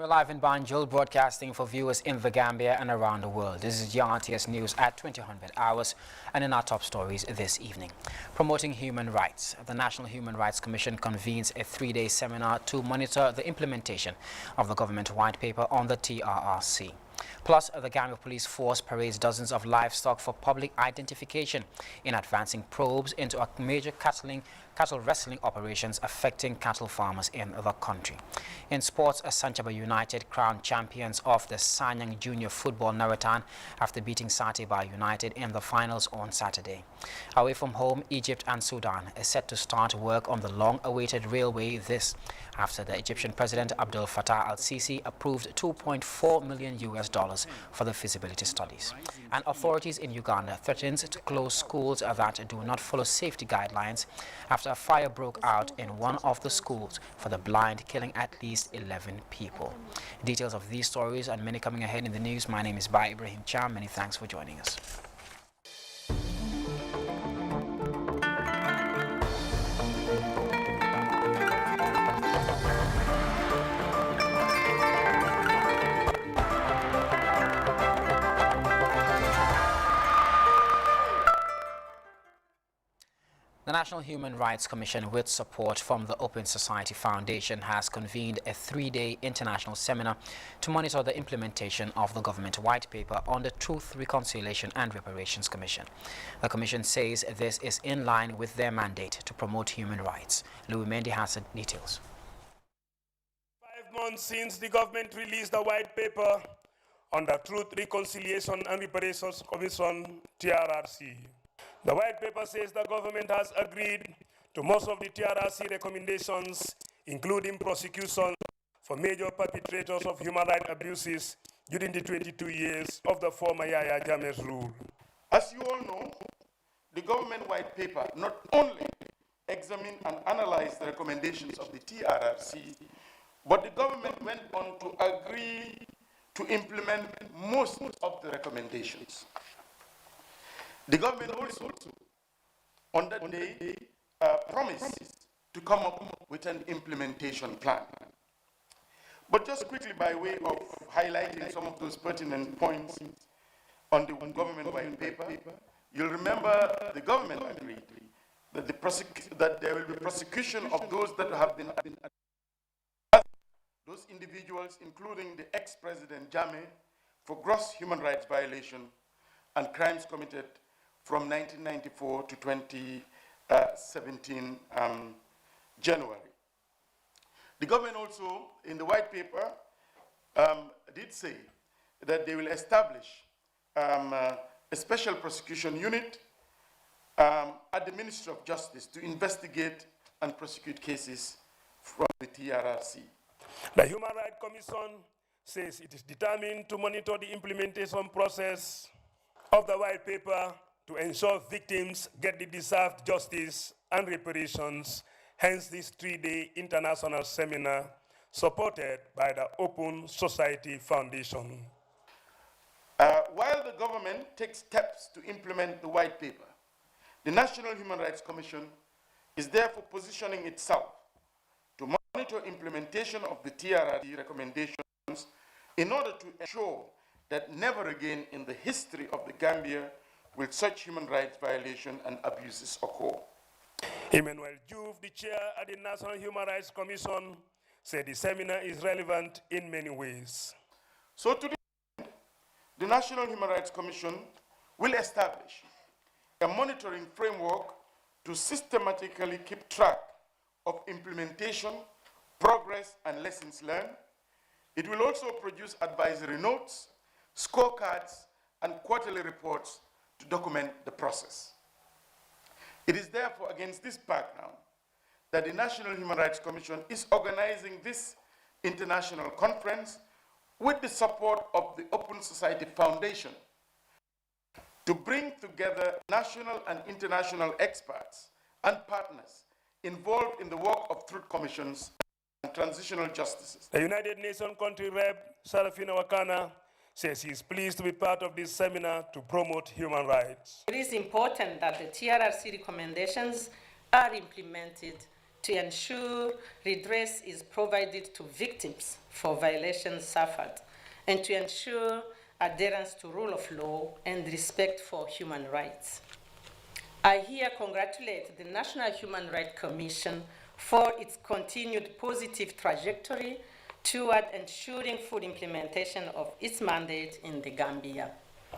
We're live in Banjul, broadcasting for viewers in the Gambia and around the world. This is RTS News at 2000 hours, and in our top stories this evening. Promoting human rights. The National Human Rights Commission convenes a three-day seminar to monitor the implementation of the government white paper on the TRRC. Plus, the Gambia Police Force parades dozens of livestock for public identification in advancing probes into a major cattle wrestling operations affecting cattle farmers in the country. In sports, Sanchaba United crowned champions of the Sanyang Junior Football Marathon after beating Sateba United in the finals on Saturday. Away from home, Egypt and Sudan is set to start work on the long-awaited railway after the Egyptian President Abdel Fattah al-Sisi approved $2.4 million for the feasibility studies. And authorities in Uganda threatened to close schools that do not follow safety guidelines after a fire broke out in one of the schools for the blind, killing at least 11 people. Details of these stories and many coming ahead in the news. My name is Bai Ibrahim Cham. Many thanks for joining us. The National Human Rights Commission, with support from the Open Society Foundation, has convened a three-day international seminar to monitor the implementation of the government white paper on the Truth, Reconciliation and Reparations Commission. The Commission says this is in line with their mandate to promote human rights. Louis Mendy has the details. 5 months since the government released the white paper on the Truth, Reconciliation and Reparations Commission, TRRC. The white paper says the government has agreed to most of the TRRC recommendations, including prosecution for major perpetrators of human rights abuses during the 22 years of the former Yahya Jammeh's rule. As you all know, the government white paper not only examined and analyzed the recommendations of the TRRC, but the government went on to agree to implement most of the recommendations. The government also, on that day, promised to come up with an implementation plan. But just quickly, by way of highlighting some of those pertinent points on the government white paper, you'll remember the government agreed that there will be prosecution of those that have been those individuals, including the ex-president Jammeh, for gross human rights violation and crimes committed from 1994 to 2017 January. The government also, in the white paper, did say that they will establish a special prosecution unit at the Ministry of Justice to investigate and prosecute cases from the TRRC. The Human Rights Commission says it is determined to monitor the implementation process of the white paper to ensure victims get the deserved justice and reparations, hence this three-day international seminar supported by the Open Society Foundation. While the government takes steps to implement the white paper, the National Human Rights Commission is therefore positioning itself to monitor implementation of the TRRC recommendations in order to ensure that never again in the history of the Gambia will such human rights violation and abuses occur. Emmanuel Diouf, the chair at the National Human Rights Commission, said the seminar is relevant in many ways. So to this end, the National Human Rights Commission will establish a monitoring framework to systematically keep track of implementation, progress, and lessons learned. It will also produce advisory notes, scorecards, and quarterly reports to document the process. It is therefore against this background that the National Human Rights Commission is organizing this international conference with the support of the Open Society Foundation to bring together national and international experts and partners involved in the work of truth commissions and transitional justices. The United Nations country rep, Sarafina Wakana, says he is pleased to be part of this seminar to promote human rights. It is important that the TRRC recommendations are implemented to ensure redress is provided to victims for violations suffered, and to ensure adherence to rule of law and respect for human rights. I here congratulate the National Human Rights Commission for its continued positive trajectory toward ensuring full implementation of its mandate in the Gambia.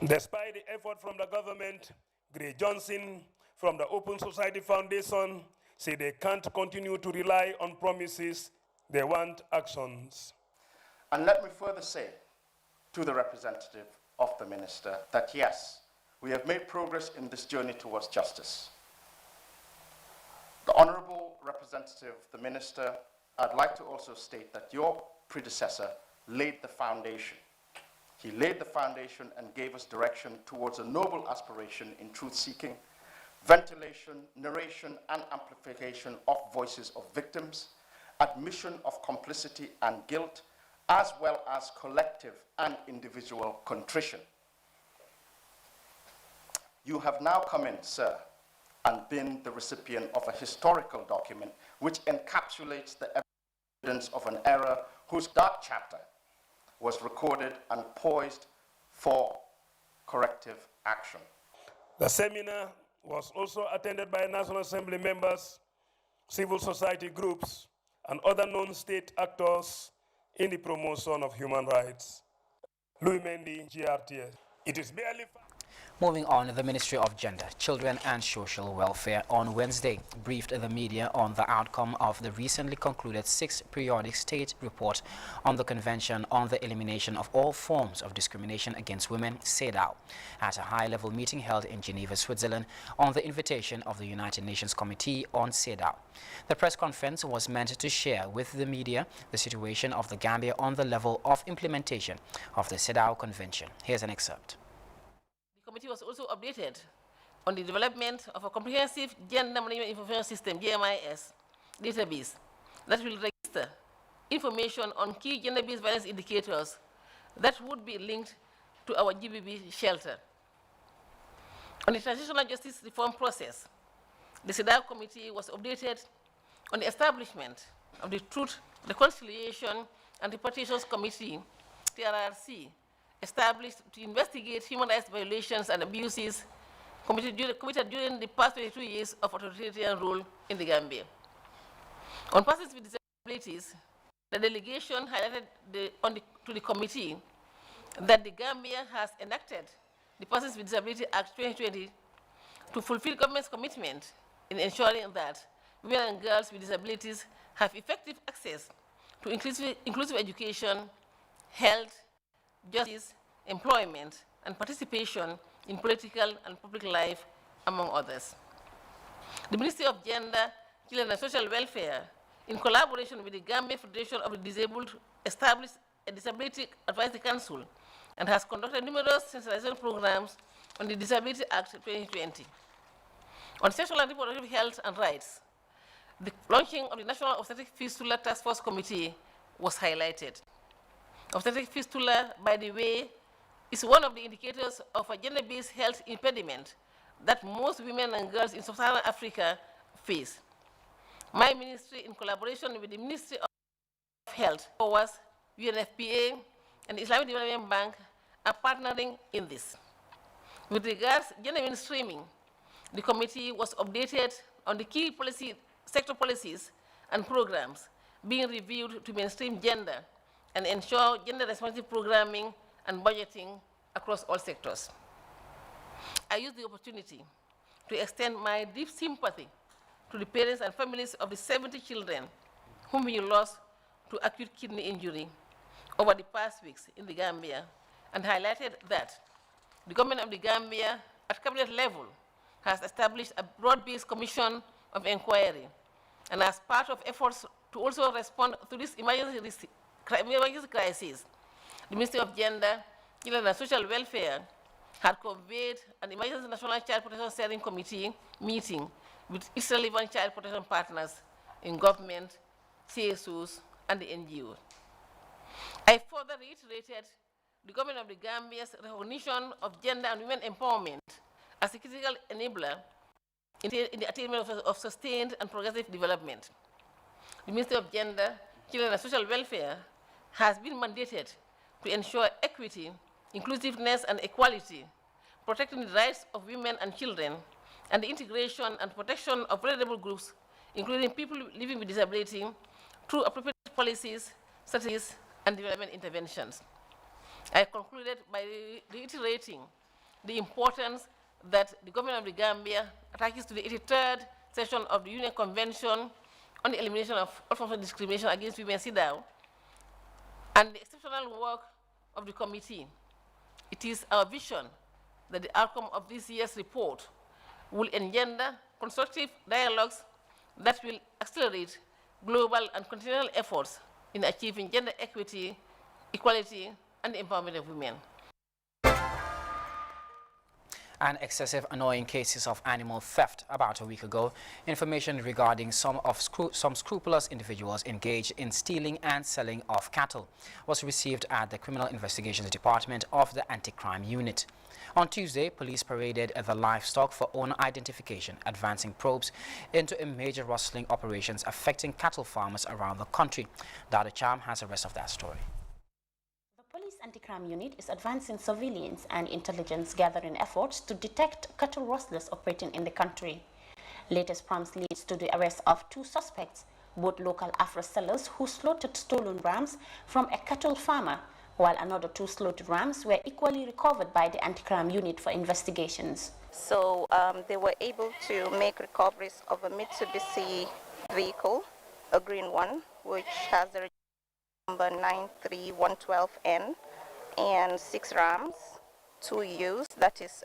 Despite the effort from the government, Gray Johnson from the Open Society Foundation say they can't continue to rely on promises, they want actions. And let me further say to the representative of the minister that yes, we have made progress in this journey towards justice. The Honorable Representative, the Minister, I'd like to also state that your predecessor laid the foundation. He laid the foundation and gave us direction towards a noble aspiration in truth-seeking, ventilation, narration, and amplification of voices of victims, admission of complicity and guilt, as well as collective and individual contrition. You have now come in, sir, and been the recipient of a historical document which encapsulates the evidence of an era whose dark chapter was recorded and poised for corrective action. The seminar was also attended by National Assembly members, civil society groups, and other non-state actors in the promotion of human rights. Louis Mendy, GRTS. It is barely... Moving on, the Ministry of Gender, Children and Social Welfare on Wednesday briefed the media on the outcome of the recently concluded 6th Periodic State Report on the Convention on the Elimination of All Forms of Discrimination Against Women, CEDAW, at a high-level meeting held in Geneva, Switzerland, on the invitation of the United Nations Committee on CEDAW. The press conference was meant to share with the media the situation of the Gambia on the level of implementation of the CEDAW Convention. Here's an excerpt. The committee was also updated on the development of a comprehensive gender management information system, GMIS, database that will register information on key gender-based violence indicators that would be linked to our GBV shelter. On the transitional justice reform process, the CEDAW committee was updated on the establishment of the Truth, Reconciliation and Reparations Committee, TRRC, established to investigate human rights violations and abuses committed during the past 22 years of authoritarian rule in the Gambia. On persons with disabilities, the delegation highlighted to the committee that the Gambia has enacted the Persons with Disability Act 2020 to fulfill government's commitment in ensuring that women and girls with disabilities have effective access to inclusive education, health, justice, employment, and participation in political and public life, among others. The Ministry of Gender, Children and Social Welfare, in collaboration with the Gambia Federation of the Disabled, established a Disability Advisory Council and has conducted numerous sensitization programs on the Disability Act 2020. On sexual and reproductive health and rights, the launching of the National Obstetric Fistula Task Force Committee was highlighted. Obstetric fistula, by the way, is one of the indicators of a gender-based health impediment that most women and girls in sub-Saharan Africa face. My ministry, in collaboration with the Ministry of Health, OWAS, UNFPA, and the Islamic Development Bank, are partnering in this. With regards to gender mainstreaming, the committee was updated on the key sector policies and programs being reviewed to mainstream gender and ensure gender-responsive programming and budgeting across all sectors. I use the opportunity to extend my deep sympathy to the parents and families of the 70 children whom we lost to acute kidney injury over the past weeks in the Gambia, and highlighted that the government of the Gambia at cabinet level has established a broad-based commission of inquiry, and as part of efforts to also respond to this emergency crisis, the Ministry of Gender, Children and Social Welfare had convened an Emergency National Child Protection Steering Committee meeting with its relevant child protection partners in government, CSOs, and the NGOs. I further reiterated the government of the Gambia's recognition of gender and women empowerment as a critical enabler in the attainment of sustained and progressive development. the Ministry of Gender, Children and Social Welfare has been mandated to ensure equity, inclusiveness, and equality, protecting the rights of women and children, and the integration and protection of vulnerable groups, including people living with disability, through appropriate policies, strategies, and development interventions. I concluded by reiterating the importance that the government of the Gambia attaches to the 83rd session of the Union Convention on the Elimination of All Forms of Discrimination Against Women, CEDAW, and the exceptional work of the committee. It is our vision that the outcome of this year's report will engender constructive dialogues that will accelerate global and continental efforts in achieving gender equity, equality, and the empowerment of women. And excessive annoying cases of animal theft about a week ago. Information regarding some scrupulous individuals engaged in stealing and selling of cattle was received at the Criminal Investigations Department of the Anti-Crime Unit. On Tuesday, police paraded the livestock for owner identification, advancing probes into a major rustling operations affecting cattle farmers around the country. Dada Cham has the rest of that story. Anti-Crime Unit is advancing surveillance and intelligence gathering efforts to detect cattle rustlers operating in the country. Latest prompts leads to the arrest of 2 suspects, both local Afro sellers who slaughtered stolen rams from a cattle farmer, while another 2 slaughtered rams were equally recovered by the Anti-Crime Unit for investigations. So they were able to make recoveries of a Mitsubishi vehicle, a green one, which has the number 93112N, and 6 rams, 2 ewes, that is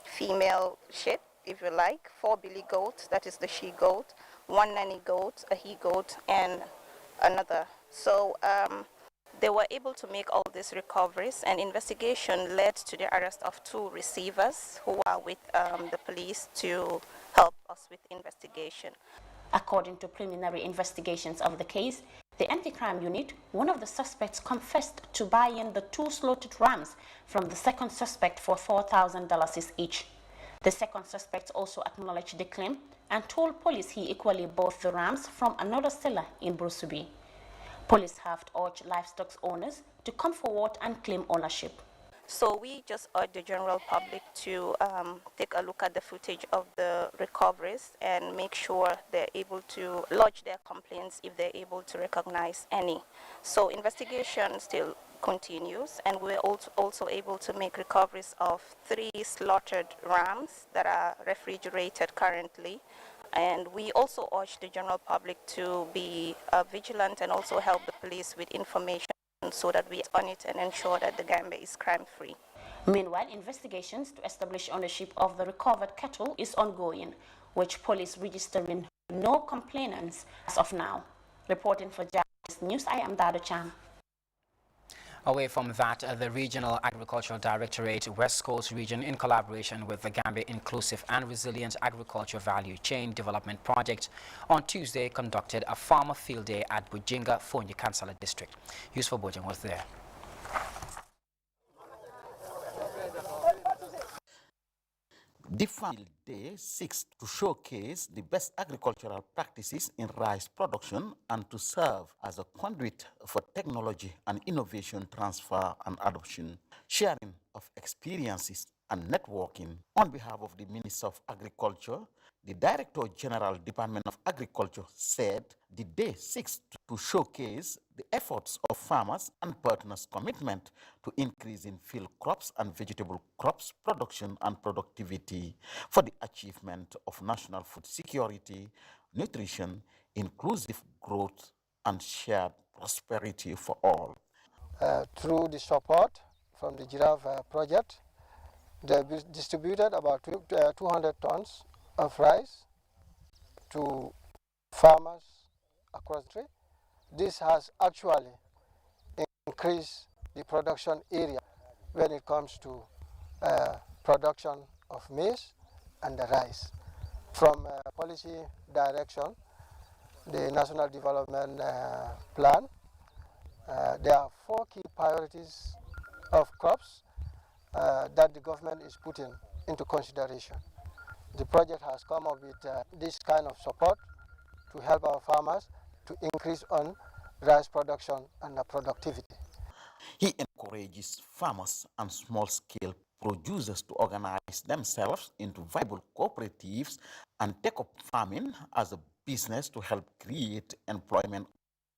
female sheep, if you like, 4 billy goats, that is the she goat, 1 nanny goat, a he goat, and another. So they were able to make all these recoveries, and investigation led to the arrest of 2 receivers who are with the police to help us with investigation. According to preliminary investigations of the case, the Anti-Crime Unit, one of the suspects confessed to buying the 2 slaughtered rams from the second suspect for $4,000 each. The second suspect also acknowledged the claim and told police he equally bought the rams from another seller in Brusubi. Police have urged livestock owners to come forward and claim ownership. So we just urge the general public to take a look at the footage of the recoveries and make sure they're able to lodge their complaints if they're able to recognize any. So investigation still continues, and we're also able to make recoveries of 3 slaughtered rams that are refrigerated currently. And we also urge the general public to be vigilant and also help the police with information so that we on it and ensure that the Gambia is crime-free. Meanwhile, investigations to establish ownership of the recovered cattle is ongoing, which police registering no complainants as of now. Reporting for Jazz News, I am Dada Cham. Away from that, the Regional Agricultural Directorate, West Coast Region, in collaboration with the Gambia Inclusive and Resilient Agriculture Value Chain Development Project, on Tuesday conducted a farmer field day at Bujinga, Fonyi Kansala District. Yusuf Bojang was there. The Field Day seeks to showcase the best agricultural practices in rice production and to serve as a conduit for technology and innovation transfer and adoption, sharing of experiences and networking. On behalf of the Minister of Agriculture, the Director General Department of Agriculture said the day seeks to showcase the efforts of farmers and partners' commitment to increasing field crops and vegetable crops production and productivity for the achievement of national food security, nutrition, inclusive growth, and shared prosperity for all. Through the support from the Giraffe project, they distributed about 200 tons of rice to farmers across the country. This has actually increased the production area when it comes to production of maize and the rice. From policy direction, the National Development Plan, there are 4 key priorities of crops that the government is putting into consideration. The project has come up with this kind of support to help our farmers to increase on rice production and productivity. He encourages farmers and small-scale producers to organize themselves into viable cooperatives and take up farming as a business to help create employment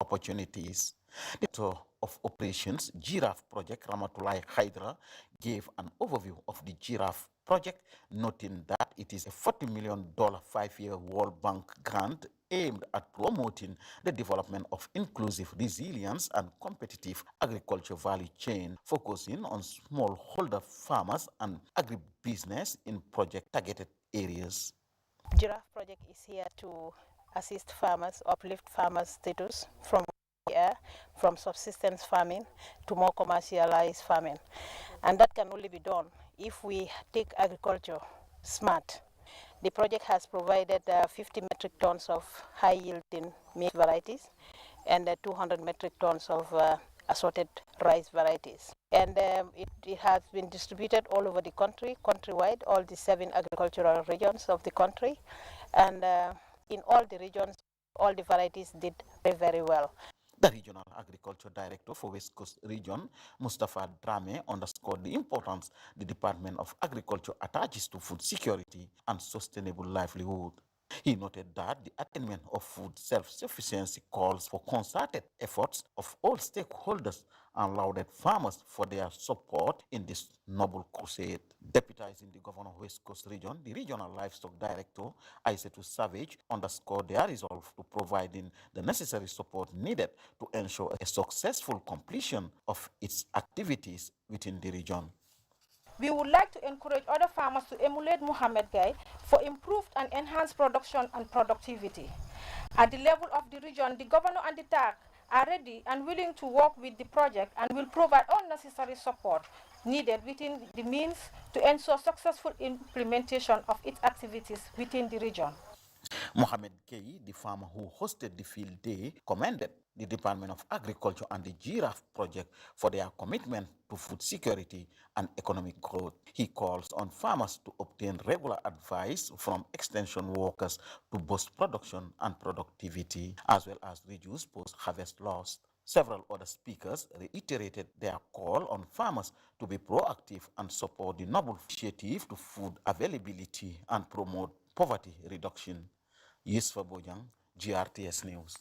opportunities. The Director of Operations Giraffe Project, Ramatulai Hydra, gave an overview of the Giraffe project, noting that it is a $40 million 5-year World Bank grant aimed at promoting the development of inclusive resilience and competitive agriculture value chain, focusing on smallholder farmers and agribusiness in project targeted areas. Giraffe project is here to assist farmers, uplift farmers' status from subsistence farming to more commercialized farming. And that can only be done if we take agriculture smart. The project has provided 50 metric tons of high-yielding maize varieties and 200 metric tons of assorted rice varieties. And it has been distributed all over the country, countrywide, all the 7 agricultural regions of the country. And in all the regions, all the varieties did very, very well. The Regional Agriculture Director for West Coast Region, Mustafa Drame, underscored the importance the Department of Agriculture attaches to food security and sustainable livelihood. He noted that the attainment of food self-sufficiency calls for concerted efforts of all stakeholders and lauded farmers for their support in this noble crusade. Deputizing the Governor of West Coast Region, the Regional Livestock Director, Aisetu Savage, underscored their resolve to providing the necessary support needed to ensure a successful completion of its activities within the region. We would like to encourage other farmers to emulate Mohammed Gai for improved and enhanced production and productivity. At the level of the region, the Governor and the TAC are ready and willing to work with the project and will provide all necessary support needed within the means to ensure successful implementation of its activities within the region. Mohammed Gai, the farmer who hosted the field day, commended the Department of Agriculture and the Giraffe project for their commitment to food security and economic growth. He calls on farmers to obtain regular advice from extension workers to boost production and productivity, as well as reduce post-harvest loss. Several other speakers reiterated their call on farmers to be proactive and support the noble initiative to food availability and promote poverty reduction. Yusfa Bojang, GRTS News.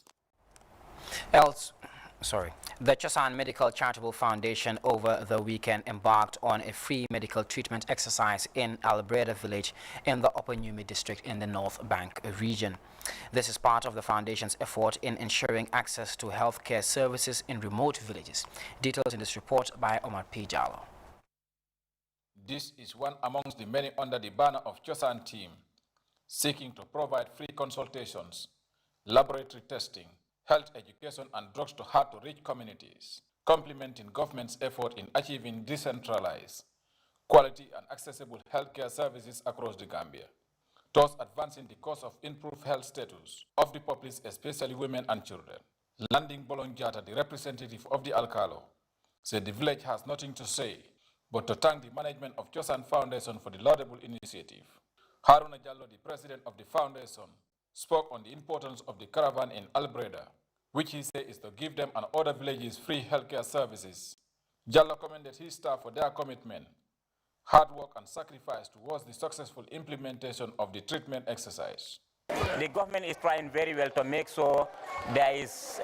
The Chosan Medical Charitable Foundation over the weekend embarked on a free medical treatment exercise in Albreda village in the Upper Numi district in the North Bank region. This is part of the foundation's effort in ensuring access to healthcare services in remote villages. Details in this report by Omar P. Jallo. This is one amongst the many under the banner of Chosan team, seeking to provide free consultations, laboratory testing, health education and drugs to hard-to-reach communities, complementing government's effort in achieving decentralized, quality and accessible healthcare services across the Gambia, thus advancing the cause of improved health status of the populace, especially women and children. Landing Bolonjata, the representative of the Alcalo, said the village has nothing to say but to thank the management of Chosan Foundation for the laudable initiative. Haruna Jallo, the president of the foundation, spoke on the importance of the caravan in Albreda, which he said is to give them and other villages free healthcare services. Jallo commended his staff for their commitment, hard work and sacrifice towards the successful implementation of the treatment exercise. The government is trying very well to make sure there is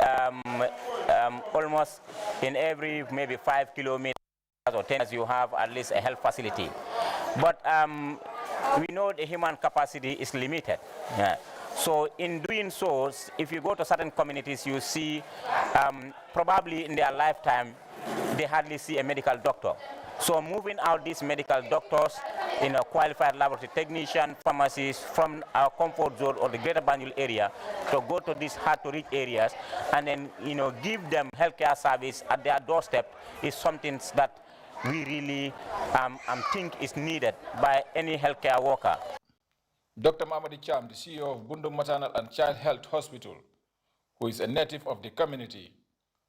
almost in every maybe 5 kilometers or 10 you have at least a health facility. But we know the human capacity is limited. Yeah. So in doing so, if you go to certain communities, you see probably in their lifetime, they hardly see a medical doctor. So moving out these medical doctors in a qualified laboratory technician, pharmacists from our comfort zone or the greater Banjul area to go to these hard-to-reach areas and then, give them healthcare service at their doorstep is something that we really think is needed by any healthcare worker. Dr. Mamadi Cham, the CEO of Bundu Maternal and Child Health Hospital, who is a native of the community,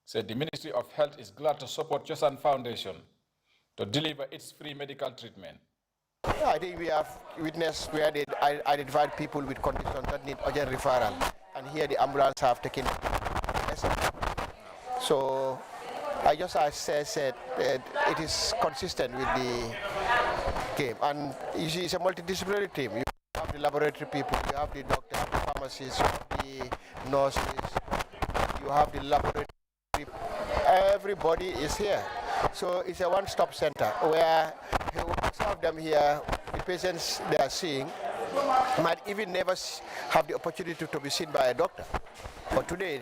said the Ministry of Health is glad to support Chosan Foundation to deliver its free medical treatment. I think we have witnessed where they identified people with conditions that need urgent referral, and here the ambulance have taken myself. So I just said that it is consistent with the game. And you see, it's a multidisciplinary team. You have the laboratory people, you have the doctor, you have the pharmacists, you have the nurses, you have the laboratory. Everybody is here. So it's a one-stop center where some of them here, the patients they are seeing, might even never have the opportunity to be seen by a doctor. But today,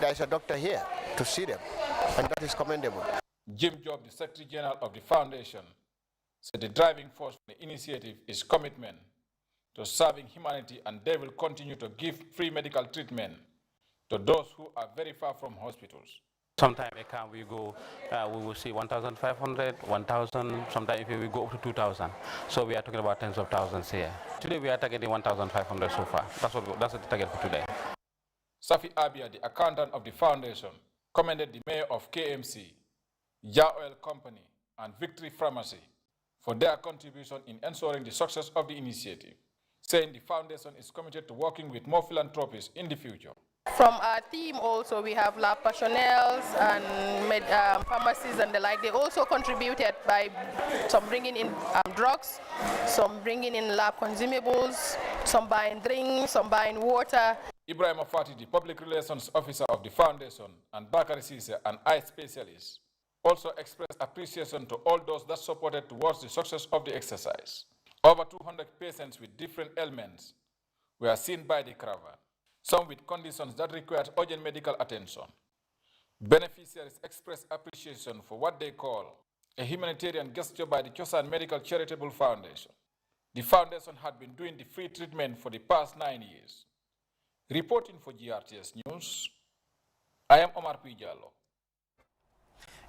there is a doctor here to see them, and that is commendable. Jim Job, the Secretary General of the Foundation, said the driving force for the initiative is commitment to serving humanity, and they will continue to give free medical treatment to those who are very far from hospitals. Sometimes we go, we will see 1,500, 1,000, sometimes we go up to 2,000. So we are talking about tens of thousands here. Today we are targeting 1,500 so far. That's the target for today. Safi Abia, the accountant of the foundation, commended the mayor of KMC, Ja Oil Company, and Victory Pharmacy for their contribution in ensuring the success of the initiative, saying the foundation is committed to working with more philanthropists in the future. From our team also, we have lab personnel and pharmacies and the like. They also contributed by some bringing in drugs, some bringing in lab consumables, some buying drinks, some buying water. Ibrahim Afati, the public relations officer of the foundation, and Bakari Sise, an eye specialist, also expressed appreciation to all those that supported towards the success of the exercise. Over 200 patients with different ailments were seen by the caravan, some with conditions that required urgent medical attention. Beneficiaries expressed appreciation for what they call a humanitarian gesture by the Chosan Medical Charitable Foundation. The foundation had been doing the free treatment for the past 9 years. Reporting for GRTS News, I am Omar Pijalo.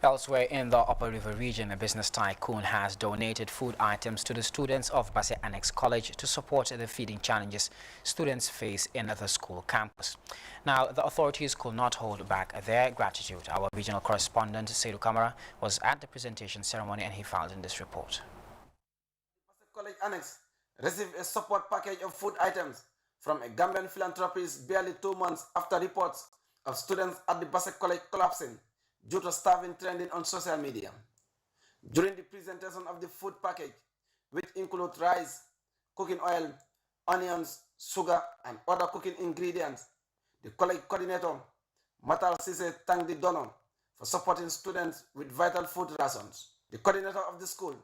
Elsewhere in the Upper River region, a business tycoon has donated food items to the students of Basse Annex College to support the feeding challenges students face in the school campus. Now, the authorities could not hold back their gratitude. Our regional correspondent, Seydou Kamara, was at the presentation ceremony and he filed in this report. Basse College Annex received a support package of food items from a Gambian philanthropist barely 2 months after reports of students at the Basse College collapsing due to starving trending on social media. During the presentation of the food package, which includes rice, cooking oil, onions, sugar, and other cooking ingredients, the college coordinator, Matal Sise, thanked the donor for supporting students with vital food rations. The coordinator of the school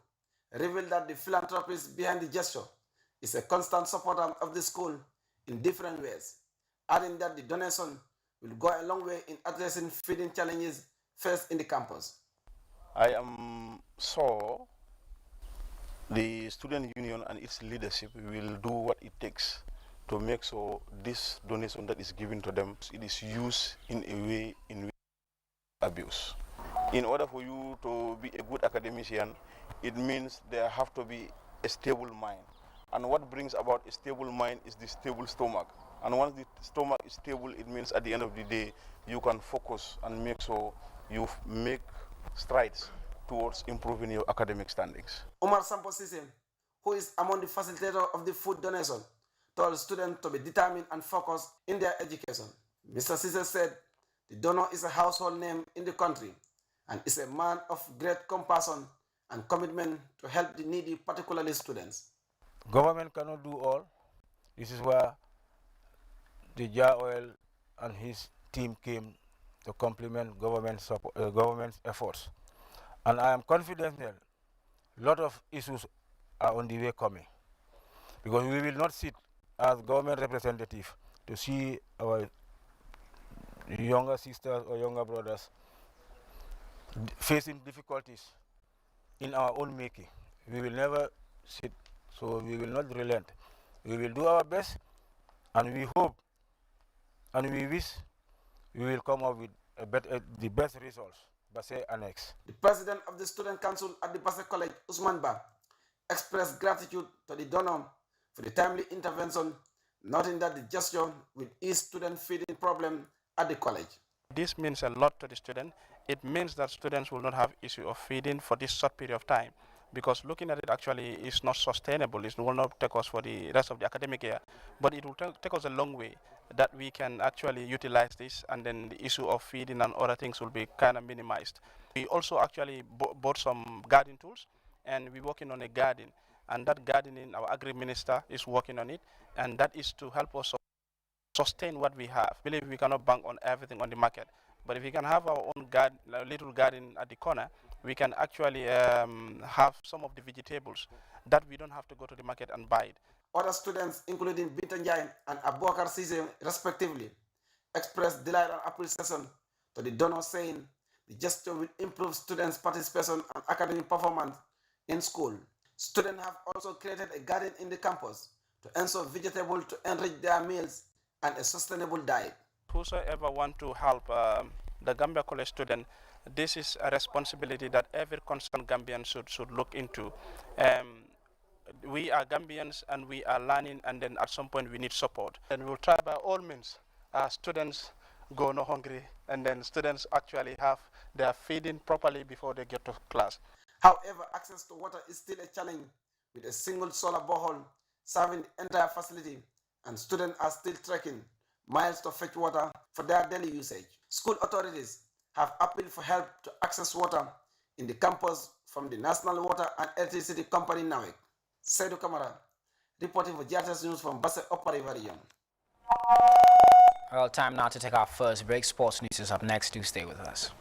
revealed that the philanthropist behind the gesture is a constant supporter of the school in different ways, adding that the donation will go a long way in addressing feeding challenges faced in the campus. I am sure the student union and its leadership will do what it takes to make sure this donation that is given to them, it is used in a way in which abuse. In order for you to be a good academician, it means there have to be a stable mind. And what brings about a stable mind is the stable stomach. And once the stomach is stable, it means at the end of the day, you can focus and make sure you make strides towards improving your academic standings. Omar Sampo Sise, who is among the facilitators of the food donation, told students to be determined and focused in their education. Mr. Sise said the donor is a household name in the country and is a man of great compassion and commitment to help the needy, particularly students. Government cannot do all. This is where the Ja Oil and his team came to complement government's efforts. And I am confident that a lot of issues are on the way coming. Because we will not sit as government representative to see our younger sisters or younger brothers facing difficulties in our own making. We will never sit, so we will not relent. We will do our best, and we hope and we wish we will come up with the best results. Basse Annex. The president of the Student Council at the Basse College, Usman Ba, expressed gratitude to the donor for the timely intervention, noting that the gesture will ease student feeding problem at the college. This means a lot to the student. It means that students will not have issue of feeding for this short period of time, because looking at it actually is not sustainable. It will not take us for the rest of the academic year, but it will take us a long way that we can actually utilize this, and then the issue of feeding and other things will be kind of minimized. We also actually bought some garden tools, and we're working on a garden, and that gardening, our agri-minister is working on it, and that is to help us sustain what we have. I believe we cannot bank on everything on the market, but if we can have our own garden, a little garden at the corner, we can actually have some of the vegetables that we don't have to go to the market and buy it. Other students, including Binta Njai and Abubakar Sise, respectively, expressed delight and appreciation to the donor, saying the gesture will improve students' participation and academic performance in school. Students have also created a garden in the campus to ensure vegetables to enrich their meals and a sustainable diet. Whosoever want to help the Gambia College student, this is a responsibility that every concerned Gambian should look into. We are Gambians and we are learning, and then at some point we need support. And we'll try by all means. Students go no hungry, and then students actually have their feeding properly before they get to class. However, access to water is still a challenge with a single solar borehole serving the entire facility, and students are still trekking miles to fetch water for their daily usage. School authorities have appealed for help to access water in the campus from the National Water and Electricity Company, NAWEC. Seydou Camara, reporting for GRTS News from Basse Upper River Region. Well, time now to take our first break. Sports News is up next. Do stay with us.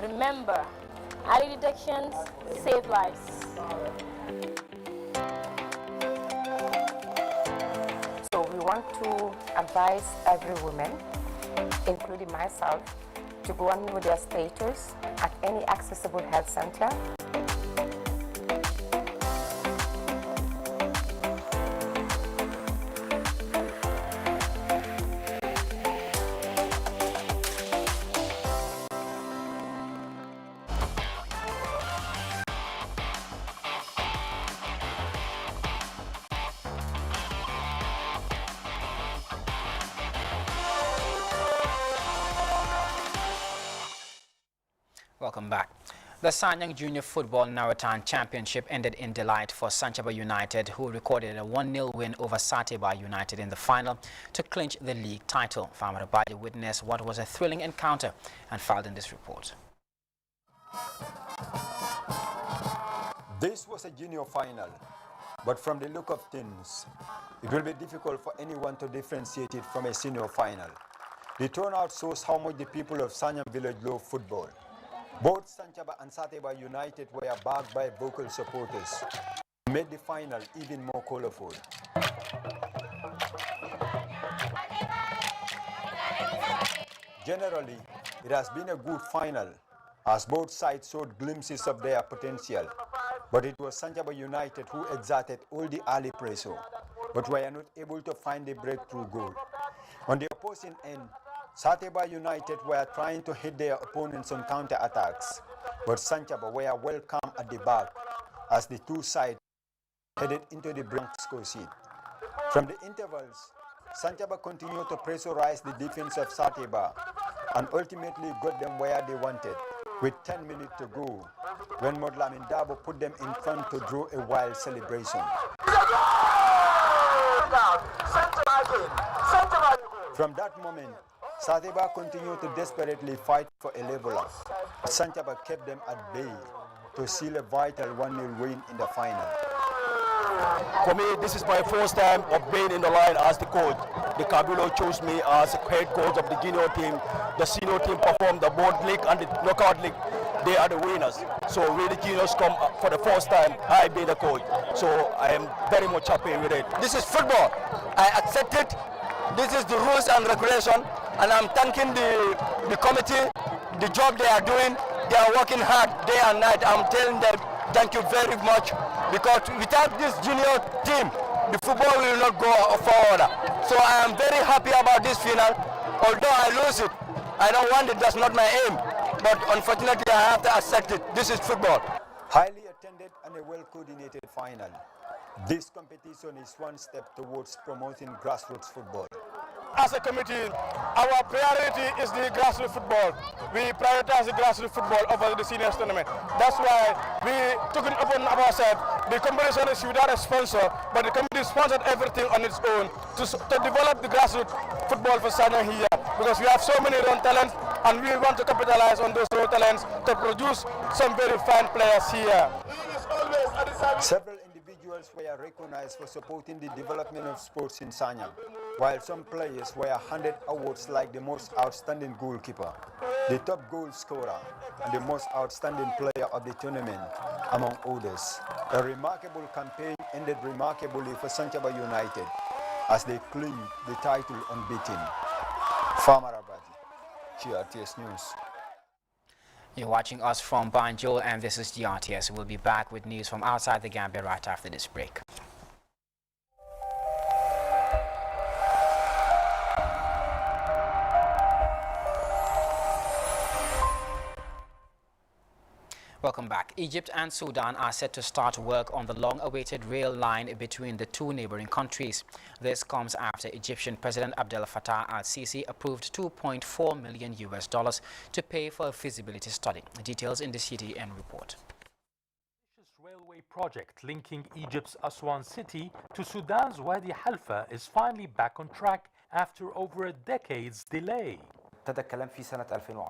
Remember, early detections save lives. So we want to advise every woman, including myself, to go and know their status at any accessible health center. Welcome back. The Sanyang Junior Football Narratan Championship ended in delight for Sanchaba United, who recorded a 1-0 win over Sateba United in the final to clinch the league title. Farmer Abaji witnessed what was a thrilling encounter and filed in this report. This was a junior final, but from the look of things, it will be difficult for anyone to differentiate it from a senior final. The turnout shows how much the people of Sanyang Village love football. Both Sanchaba and Sateba United were backed by vocal supporters, who made the final even more colorful. Generally, it has been a good final, as both sides showed glimpses of their potential. But it was Sanchaba United who exerted all the early pressure, but were not able to find the breakthrough goal. On the opposing end, Sateba United were trying to hit their opponents on counter-attacks, but Sanchaba were well calm at the back as the two sides headed into the blank score sheet. From the intervals, Sanchaba continued to pressurize the defense of Sateba and ultimately got them where they wanted, with 10 minutes to go, when Modlamin Dabo put them in front to draw a wild celebration. From that moment, Sateba continued to desperately fight for a leveler. Sanchaba kept them at bay to seal a vital 1-0 win in the final. For me, this is my first time of being in the line as the coach. The Kabulo chose me as head coach of the junior team. The senior team performed the board league and the knockout league. They are the winners. So really juniors come for the first time, I be the coach. So I am very much happy with it. This is football. I accept it. This is the rules and regulation. And I'm thanking the committee, the job they are doing. They are working hard day and night. I'm telling them thank you very much, because without this junior team, the football will not go forward. So I am very happy about this final. Although I lose it, I don't want it, that's not my aim. But unfortunately, I have to accept it. This is football. Highly attended and a well-coordinated final. This competition is one step towards promoting grassroots football. As a committee, our priority is the grassroots football. We prioritize the grassroots football over the seniors tournament. That's why we took it upon ourselves. The competition is without a sponsor, but the committee sponsored everything on its own to develop the grassroots football for Sanya here. Because we have so many young talents, and we want to capitalize on those young talents to produce some very fine players here. Several individuals were recognized for supporting the development of sports in Sanya, while some players were handed awards like the most outstanding goalkeeper, the top goal scorer, and the most outstanding player of the tournament, among others. A remarkable campaign ended remarkably for Santaba United as they claimed the title unbeaten. Farmer Abadi, GRTS News. You're watching us from Banjul, and this is GRTS. We'll be back with news from outside the Gambia right after this break. Welcome back. Egypt and Sudan are set to start work on the long-awaited rail line between the two neighboring countries. This comes after Egyptian President Abdel Fattah al-Sisi approved $2.4 million to pay for a feasibility study. Details in the CTN report. Railway project linking Egypt's Aswan city to Sudan's Wadi Halfa is finally back on track after over a decade's delay.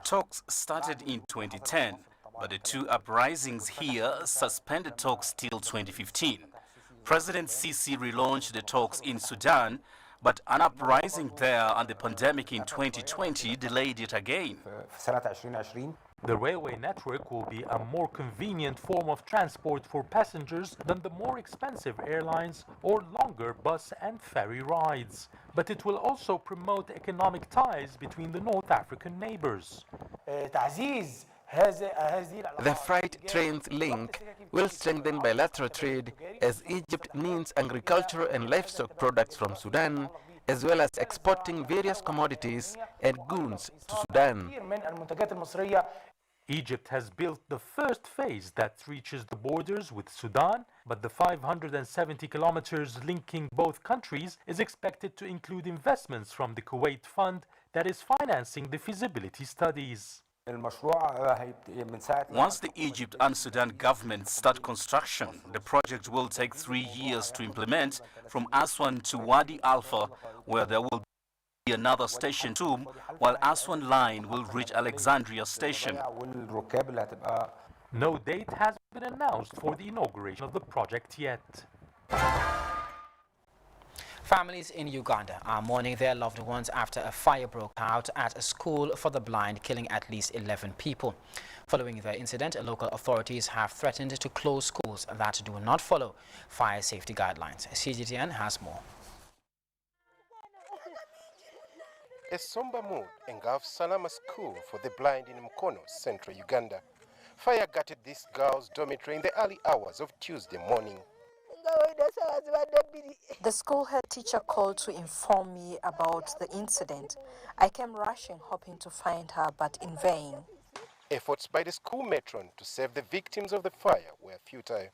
Talks started in 2010. But the two uprisings here suspended talks till 2015. President Sisi relaunched the talks in Sudan, but an uprising there and the pandemic in 2020 delayed it again. The railway network will be a more convenient form of transport for passengers than the more expensive airlines or longer bus and ferry rides. But it will also promote economic ties between the North African neighbors. The freight trains link will strengthen bilateral trade as Egypt needs agricultural and livestock products from Sudan, as well as exporting various commodities and goods to Sudan. Egypt has built the first phase that reaches the borders with Sudan, but the 570 kilometers linking both countries is expected to include investments from the Kuwait Fund that is financing the feasibility studies. Once the Egypt and Sudan governments start construction, the project will take 3 years to implement from Aswan to Wadi Alpha, where there will be another station too, while Aswan line will reach Alexandria station. No date has been announced for the inauguration of the project yet. Families in Uganda are mourning their loved ones after a fire broke out at a school for the blind, killing at least 11 people. Following the incident, local authorities have threatened to close schools that do not follow fire safety guidelines. CGTN has more. A somber mood engulfs Salama School for the Blind in Mukono, central Uganda. Fire gutted this girl's dormitory in the early hours of Tuesday morning. The school head teacher called to inform me about the incident. I came rushing, hoping to find her, but in vain. Efforts by the school matron to save the victims of the fire were futile.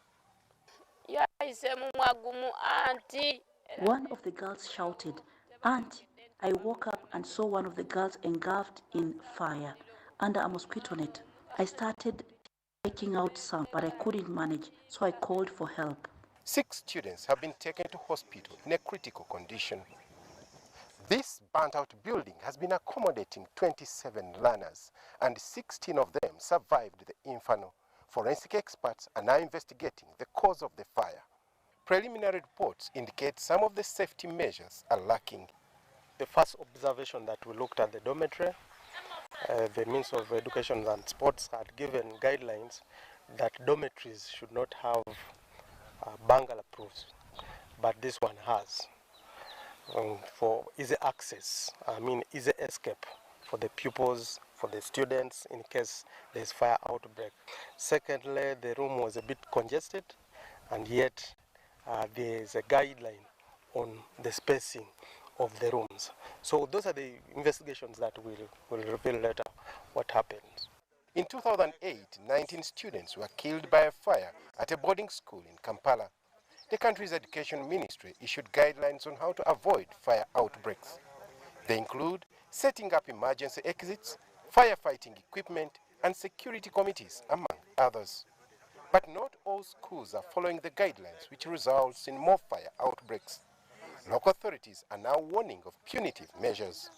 One of the girls shouted, "Aunt!" I woke up and saw one of the girls engulfed in fire under a mosquito net. I started taking out some, but I couldn't manage, so I called for help. 6 students have been taken to hospital in a critical condition. This burnt-out building has been accommodating 27 learners, and 16 of them survived the inferno. Forensic experts are now investigating the cause of the fire. Preliminary reports indicate some of the safety measures are lacking. The first observation that we looked at the dormitory, the Ministry of Education and Sports had given guidelines that dormitories should not have bungalow proofs, but this one has for easy access, easy escape for the pupils, for the students in case there's fire outbreak. Secondly, the room was a bit congested, and yet there is a guideline on the spacing of the rooms. So those are the investigations that will reveal later what happened. In 2008, 19 students were killed by a fire at a boarding school in Kampala. The country's education ministry issued guidelines on how to avoid fire outbreaks. They include setting up emergency exits, firefighting equipment, and security committees, among others. But not all schools are following the guidelines, which results in more fire outbreaks. Local authorities are now warning of punitive measures.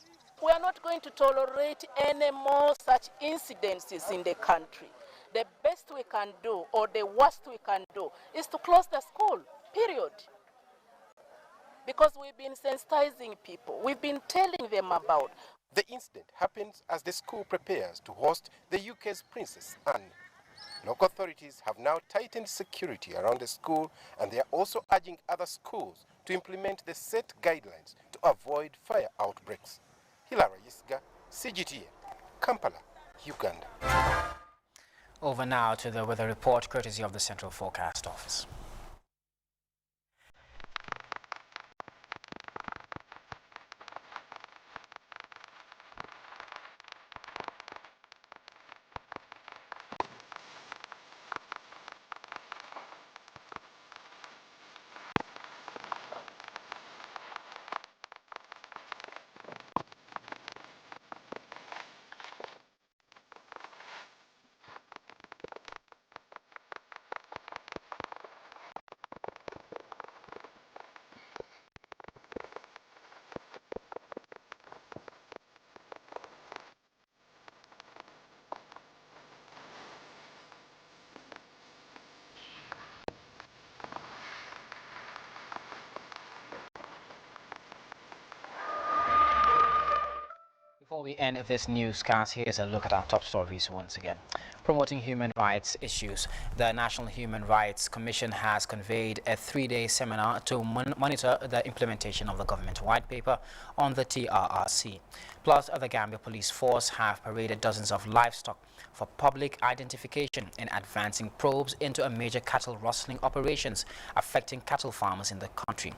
We are not going to tolerate any more such incidences in the country. The best we can do, or the worst we can do, is to close the school, period. Because we've been sensitizing people. We've been telling them about. The incident happens as the school prepares to host the UK's Princess Anne. Local authorities have now tightened security around the school, and they are also urging other schools to implement the set guidelines to avoid fire outbreaks. Hilara Yisga, CGTN, Kampala, Uganda. Over now to the weather report courtesy of the Central Forecast Office. Before we end this newscast, here's a look at our top stories once again. Promoting human rights issues, the National Human Rights Commission has convened a 3-day seminar to monitor the implementation of the government white paper on the TRRC. Plus, the Gambia Police Force have paraded dozens of livestock for public identification in advancing probes into a major cattle rustling operations affecting cattle farmers in the country.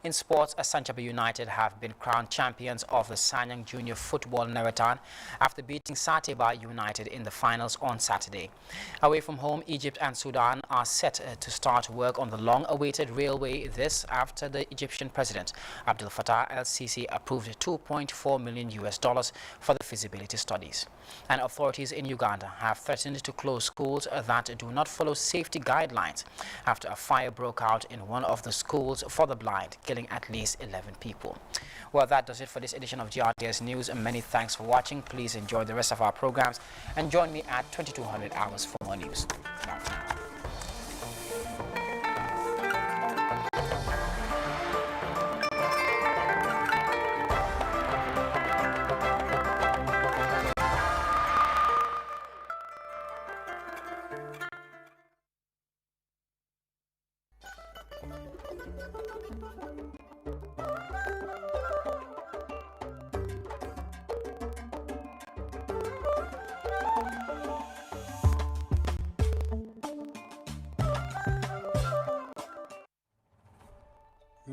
In sports, Sanchaba United have been crowned champions of the Sanyang Junior Football Marathon after beating Sateba United in the finals on Saturday. Away from home, Egypt and Sudan are set to start work on the long-awaited railway, this after the Egyptian President Abdel Fattah el-Sisi approved $2.4 million for the feasibility studies. And authorities in Uganda have threatened to close schools that do not follow safety guidelines after a fire broke out in one of the schools for the blind, killing at least 11 people. Well, that does it for this edition of GRTS News. Many thanks for watching. Please enjoy the rest of our programs and join me at 2200 hours for more news. Bye for now.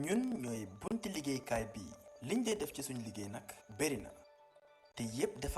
ñun ñooy bunti liggéeykaay bi liñ dee def ci suñ liggéey nag bari na te yépp dafa